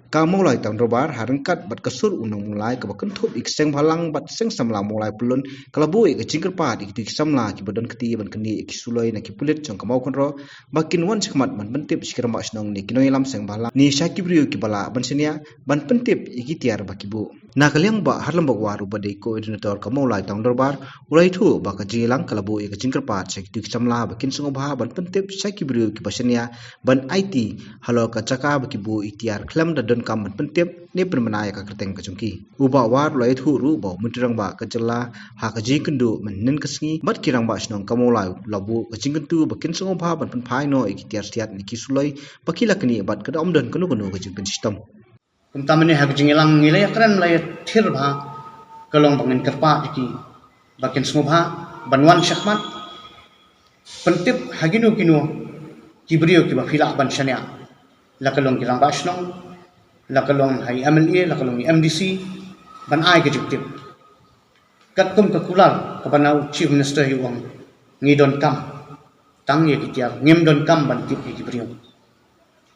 Kamu mulai tahun robar harengkat bat kesur unang mulai ke bakan tup ikseng balang bat seng samla mulai pelun kalabu ik cingker pat ik dik samla ki badan keti ban kendi ik suloi na ki pulit jong kamau konro bakin wan sekmat ban pentip sikram bak snong ni kinoi lam seng bala ni syaki brio ki bala ban senia ban pentip iki tiar bakibu na kaliang ba harlam bak waru badai koordinator kamu mulai tahun robar ulai thu bak jilang kalabu ik cingker pat sek dik samla bakin sungo bah ban pentip syaki brio ki basenia ban IT halo ka caka bakibu itiar klam da don kam ban pentip ni permenaya ka kerteng ka jungki uba war lai thu ru ba mutrang ba ka jela ha ka ji kendu men kesngi bat kirang ba snong kamu lai labu ka jingkentu bakin sungo bah ban pen phai no iki tiar siat ni ki suloi bakila kini bat ka dom don kanu kanu ka jingpen sistem Tamane hak jingilang ngilay kran lay thir bha kalong bangin kerpa iki bakin sungo bha banwan syakmat pentip haginu kinu kibrio ki ba phila ban shania lakalong kirang ba snong lakalong hai MLA lakalong MDC ban ai ke juktip kat kum ka kular ka banau chief minister hi wang ngi don kam tang ye kitia ngem don kam ban tip ki brio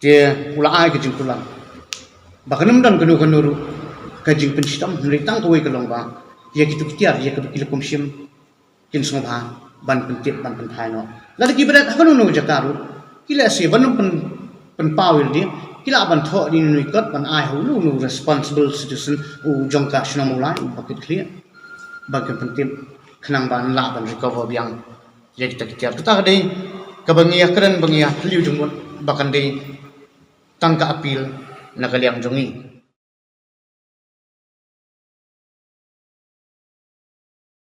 te ula ai ke jing kular bakanam don kanu kanuru ka jing pen sistem nri tang koi kalong ba ye kitu kitia ye ka kilakum shim kin sung ba ban pen tip ban pen thai no la ki berat hakanu no jakaru kila se banum pen pawil dia kila ban tho di nui kot ban ai hu nu responsible citizen u jongka shna mulai bakit clear bagian penting kenang ban la ban recover yang ya kita kita dei ka bangia keren bangia liu jungkon bakan dei tangka apil na kaliang jongi